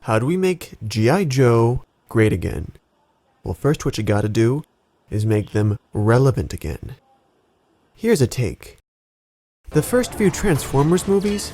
How do we make G.I. Joe great again? Well, first what you gotta do is make them relevant again. Here's a take. The first few Transformers movies,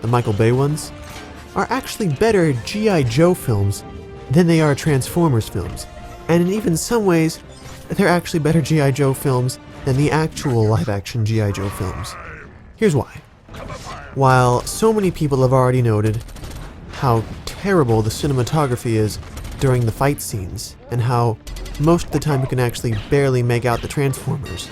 the Michael Bay ones, are actually better G.I. Joe films than they are Transformers films. And in even some ways, they're actually better G.I. Joe films than the actual live-action G.I. Joe films. Here's why. While so many people have already noted how terrible the cinematography is during the fight scenes, and how most of the time you can actually barely make out the Transformers,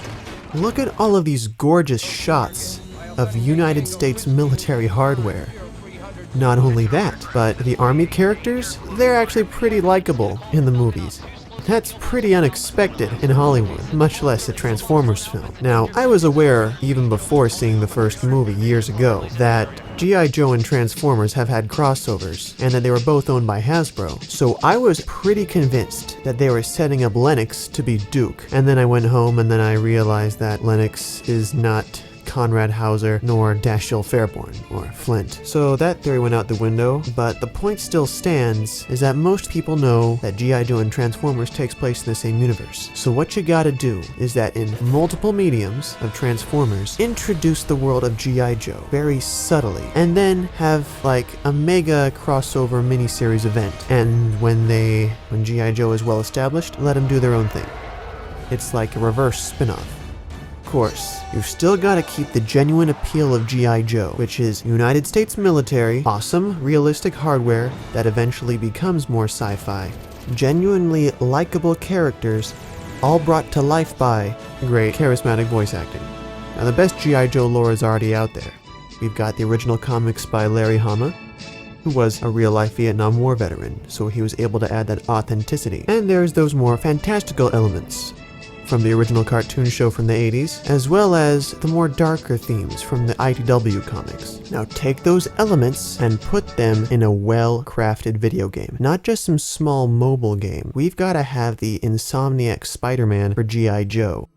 look at all of these gorgeous shots of United States military hardware. Not only that, but the Army characters, they're actually pretty likable in the movies. That's pretty unexpected in Hollywood, much less a Transformers film. Now, I was aware, even before seeing the first movie years ago, that G.I. Joe and Transformers have had crossovers, and that they were both owned by Hasbro, so I was pretty convinced that they were setting up Lennox to be Duke. And then I went home and then I realized that Lennox is not Conrad Hauser, nor Dashiell Fairborn, or Flint. So that theory went out the window, but the point still stands, is that most people know that G.I. Joe and Transformers takes place in the same universe. So what you gotta do is that in multiple mediums of Transformers, introduce the world of G.I. Joe very subtly, and then have like a mega crossover miniseries event. And when G.I. Joe is well established, let them do their own thing. It's like a reverse spin-off. Of course, you've still got to keep the genuine appeal of G.I. Joe, which is United States military, awesome, realistic hardware that eventually becomes more sci-fi, genuinely likable characters, all brought to life by great, charismatic voice acting. Now, the best G.I. Joe lore is already out there. We've got the original comics by Larry Hama, who was a real-life Vietnam War veteran, so he was able to add that authenticity. And there's those more fantastical elements from the original cartoon show from the 80s, as well as the more darker themes from the IDW comics. Now take those elements and put them in a well-crafted video game, not just some small mobile game. We've got to have the Insomniac Spider-Man for G.I. Joe.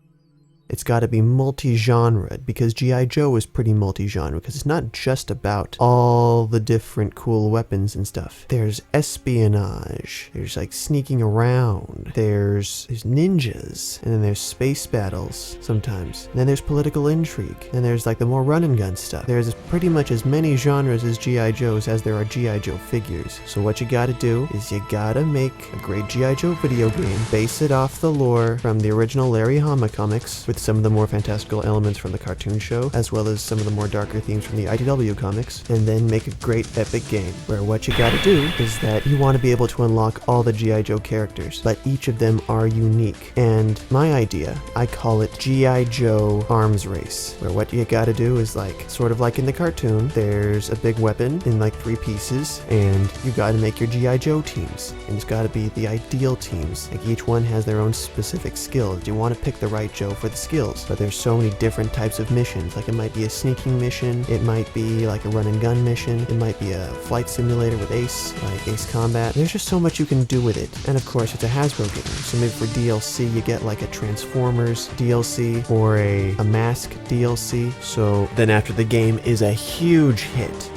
It's got to be multi-genre, because G.I. Joe is pretty multi-genre, because it's not just about all the different cool weapons and stuff. There's espionage, there's like sneaking around, there's ninjas, and then there's space battles sometimes, and then there's political intrigue, and there's like the more run and gun stuff. There's pretty much as many genres as G.I. Joes as there are G.I. Joe figures. So what you gotta do is you gotta make a great G.I. Joe video game, base it off the lore from the original Larry Hama comics, with some of the more fantastical elements from the cartoon show, as well as some of the more darker themes from the IDW comics, and then make a great epic game, where what you gotta do is that you want to be able to unlock all the G.I. Joe characters, but each of them are unique. And my idea, I call it G.I. Joe Arms Race, where what you gotta do is like, sort of like in the cartoon, there's a big weapon in like 3 pieces, and you gotta make your G.I. Joe teams, and it's gotta be the ideal teams. Like each one has their own specific skills. You want to pick the right Joe for the skills, but there's so many different types of missions. Like it might be a sneaking mission, it might be like a run and gun mission, it might be a flight simulator with Ace, like Ace Combat. There's just so much you can do with it. And of course it's a Hasbro game, so maybe for DLC you get like a Transformers DLC or a M.A.S.K DLC. So then after the game is a huge hit,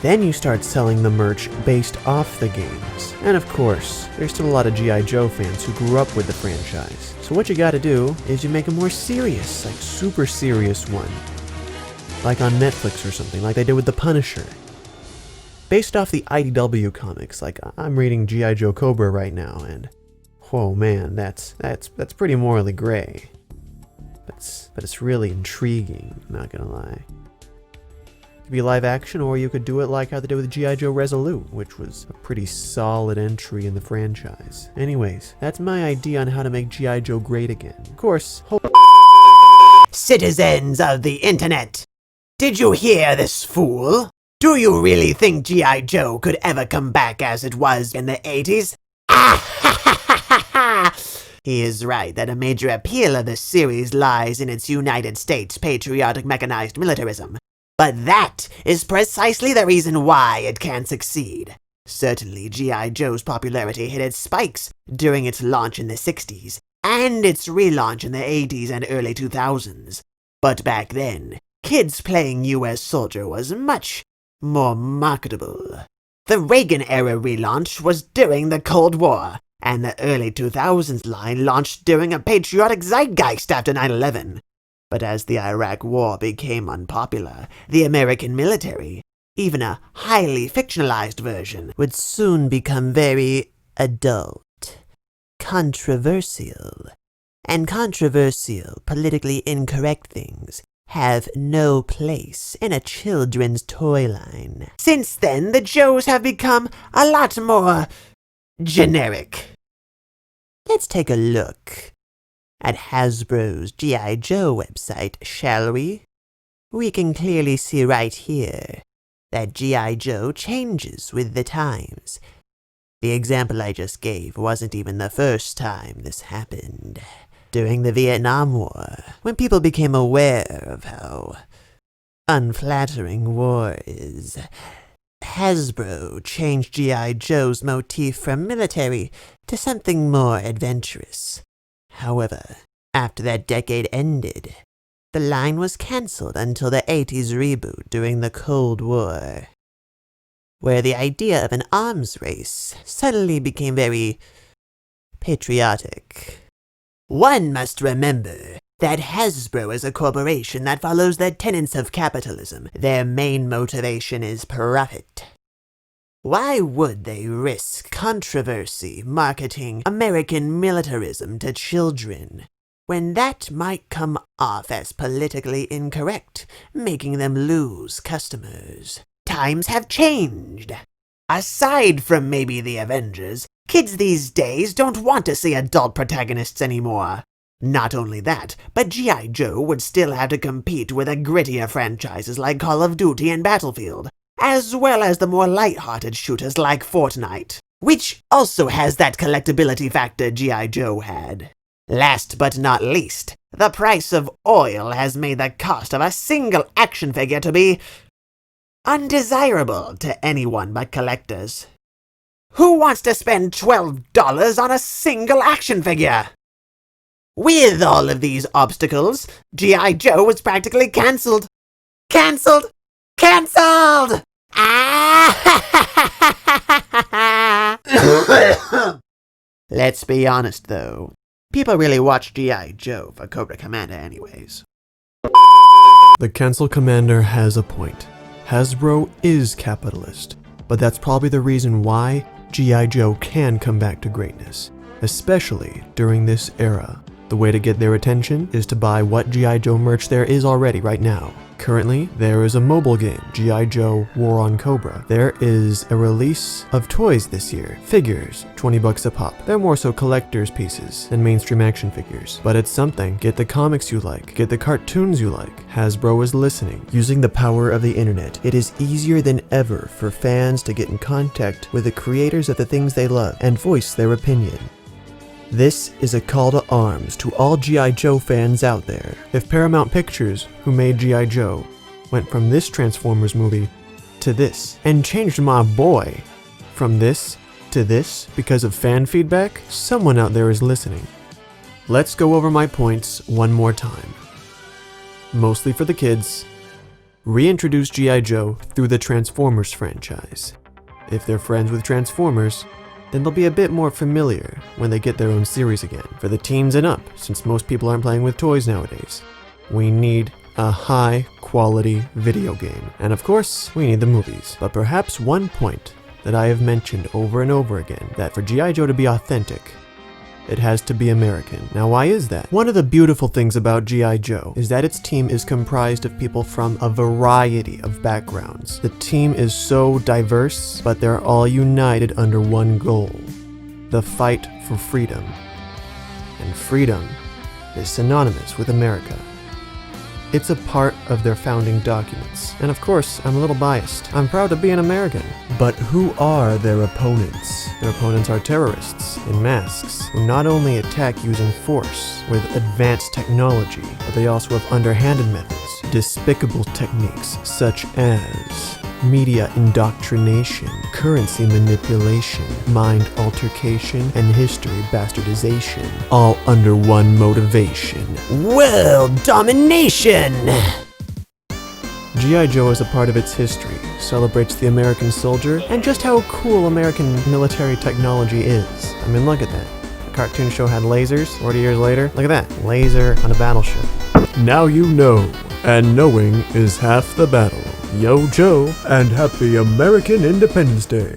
then you start selling the merch based off the games. And of course, there's still a lot of G.I. Joe fans who grew up with the franchise. So what you gotta do is you make a more serious, like super serious one. Like on Netflix or something, like they did with The Punisher. Based off the IDW comics, like I'm reading G.I. Joe Cobra right now, and whoa man, that's pretty morally gray. But it's really intriguing, not gonna lie. It could be live action, or you could do it like how they did with G.I. Joe Resolute, which was a pretty solid entry in the franchise. Anyways, that's my idea on how to make G.I. Joe great again. Of course, Citizens of the internet, did you hear this fool? Do you really think G.I. Joe could ever come back as it was in the 80s? He is right that a major appeal of the series lies in its United States patriotic mechanized militarism. But that is precisely the reason why it can't succeed. Certainly, G.I. Joe's popularity hit its spikes during its launch in the 60s, and its relaunch in the 80s and early 2000s. But back then, kids playing U.S. Soldier was much more marketable. The Reagan-era relaunch was during the Cold War, and the early 2000s line launched during a patriotic zeitgeist after 9/11. But as the Iraq War became unpopular, the American military, even a highly fictionalized version, would soon become very adult, controversial. And controversial, politically incorrect things have no place in a children's toy line. Since then, the Joes have become a lot more generic. Let's take a look at Hasbro's G.I. Joe website, shall we? We can clearly see right here that G.I. Joe changes with the times. The example I just gave wasn't even the first time this happened. During the Vietnam War, when people became aware of how unflattering war is, Hasbro changed G.I. Joe's motif from military to something more adventurous. However, after that decade ended, the line was cancelled until the 80s reboot during the Cold War, where the idea of an arms race suddenly became very patriotic. One must remember that Hasbro is a corporation that follows the tenets of capitalism. Their main motivation is profit. Why would they risk controversy marketing American militarism to children when that might come off as politically incorrect, making them lose customers? Times have changed. Aside from maybe the Avengers, kids these days don't want to see adult protagonists anymore. Not only that, but G.I. Joe would still have to compete with the grittier franchises like Call of Duty and Battlefield, as well as the more light-hearted shooters like Fortnite, which also has that collectability factor G.I. Joe had. Last but not least, the price of oil has made the cost of a single action figure to be undesirable to anyone but collectors. Who wants to spend $12 on a single action figure? With all of these obstacles, G.I. Joe was practically cancelled. Cancelled! Cancelled! Let's be honest, though. People really watch G.I. Joe for Cobra Commander anyways. The Cancel Commander has a point. Hasbro is capitalist, but that's probably the reason why G.I. Joe can come back to greatness, especially during this era. The way to get their attention is to buy what G.I. Joe merch there is already right now. Currently, there is a mobile game, G.I. Joe War on Cobra. There is a release of toys this year. Figures, $20 a pop. They're more so collector's pieces than mainstream action figures. But it's something. Get the comics you like. Get the cartoons you like. Hasbro is listening. Using the power of the internet, it is easier than ever for fans to get in contact with the creators of the things they love and voice their opinion. This is a call to arms to all G.I. Joe fans out there. If Paramount Pictures, who made G.I. Joe, went from this Transformers movie to this, and changed my boy from this to this because of fan feedback, someone out there is listening. Let's go over my points one more time. Mostly for the kids, reintroduce G.I. Joe through the Transformers franchise. If they're friends with Transformers, then they'll be a bit more familiar when they get their own series again. For the teens and up, since most people aren't playing with toys nowadays, we need a high-quality video game. And of course, we need the movies. But perhaps one point that I have mentioned over and over again, that for G.I. Joe to be authentic, it has to be American. Now, why is that? One of the beautiful things about G.I. Joe is that its team is comprised of people from a variety of backgrounds. The team is so diverse, but they're all united under one goal: the fight for freedom. And freedom is synonymous with America. It's a part of their founding documents. And of course, I'm a little biased. I'm proud to be an American. But who are their opponents? Their opponents are terrorists in masks who not only attack using force with advanced technology, but they also have underhanded methods, despicable techniques such as media indoctrination, currency manipulation, mind altercation, and history bastardization, all under one motivation: world domination! G.I. Joe is a part of its history, celebrates the American soldier, and just how cool American military technology is. I mean, look at that. The cartoon show had lasers 40 years later. Look at that, laser on a battleship. Now you know, and knowing is half the battle. Yo Joe, and happy American Independence Day.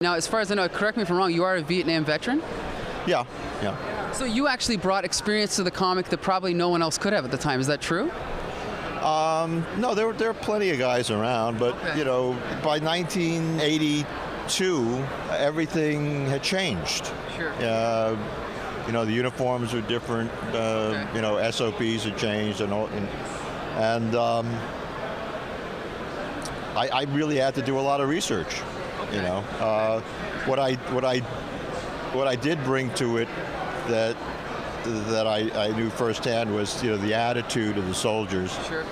Now, as far as I know, correct me if I'm wrong, you are a Vietnam veteran? Yeah. So you actually brought experience to the comic that probably no one else could have at the time. Is that true? No, there are plenty of guys around, but Okay. you know, by 1982, everything had changed. Sure. You know, the uniforms were different. Okay. You know, SOPs had changed, and all, and I really had to do a lot of research. You know, what I did bring to it that I knew firsthand was, you know, the attitude of the soldiers. Sure.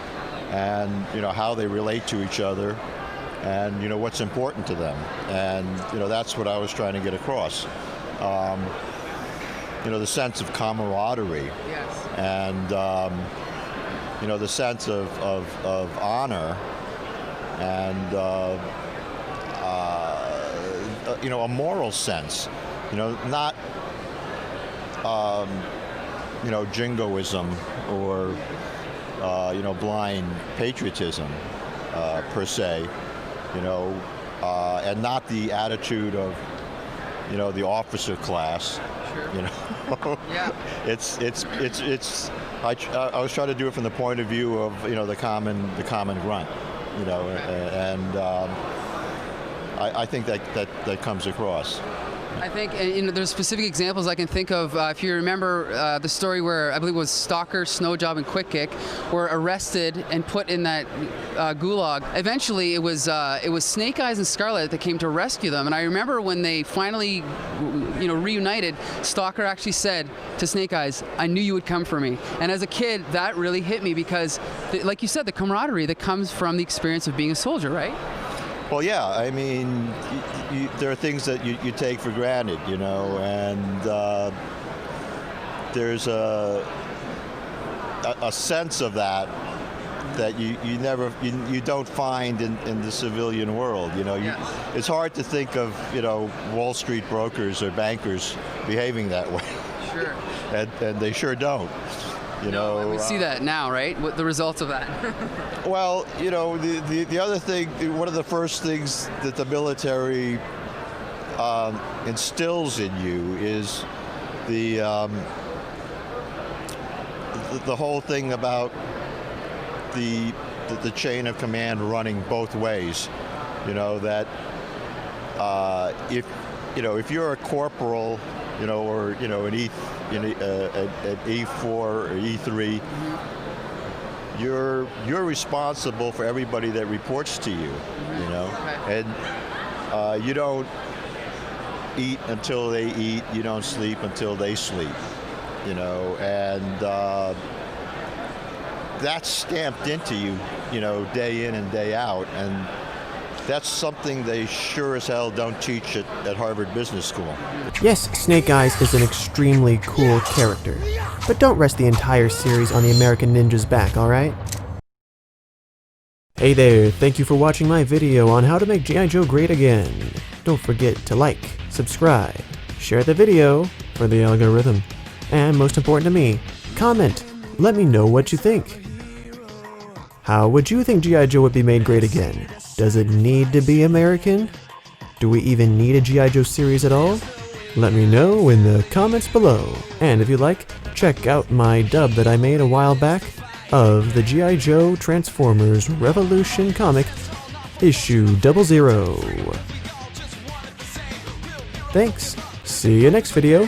And you know how they relate to each other, and you know what's important to them, and you know that's what I was trying to get across. You know, the sense of camaraderie, Yes. and you know the sense of honor, and you know, a moral sense. You know, not you know, jingoism or you know, blind patriotism per se, you know, and not the attitude of, you know, the officer class. Sure. You know, Yeah. it's I was trying to do it from the point of view of, you know, the common grunt, you know, and I think that comes across. I think, and, you know, there's specific examples I can think of. If you remember the story where I believe it was Stalker, Snowjob, and Quick Kick were arrested and put in that gulag. Eventually, it was Snake Eyes and Scarlet that came to rescue them. And I remember when they finally, you know, reunited, Stalker actually said to Snake Eyes, "I knew you would come for me." And as a kid, that really hit me because, like you said, the camaraderie that comes from the experience of being a soldier, right? Well, yeah, I mean, there are things that you take for granted, you know, and there's a sense of that you don't find in the civilian world, you know. Yes. It's hard to think of, you know, Wall Street brokers or bankers behaving that way. Sure. and they sure don't. You know, And we see that now, right? What the results of that? well, you know, the other thing, one of the first things that the military instills in you is the whole thing about the chain of command running both ways. You know, that if you're a corporal, you know, or you know, an E4 or E3, you're responsible for everybody that reports to you. You know, Okay. and you don't eat until they eat. You don't sleep until they sleep. You know, and that's stamped into you, you know, day in and day out, and that's something they sure as hell don't teach at Harvard Business School. Yes, Snake Eyes is an extremely cool character, but don't rest the entire series on the American Ninja's back, alright? Hey there, thank you for watching my video on how to make G.I. Joe great again. Don't forget to like, subscribe, share the video for the algorithm, and most important to me, comment. Let me know what you think. How would you think G.I. Joe would be made great again? Does it need to be American? Do we even need a G.I. Joe series at all? Let me know in the comments below. And if you like, check out my dub that I made a while back of the G.I. Joe Transformers Revolution comic, issue 00. Thanks. See you next video.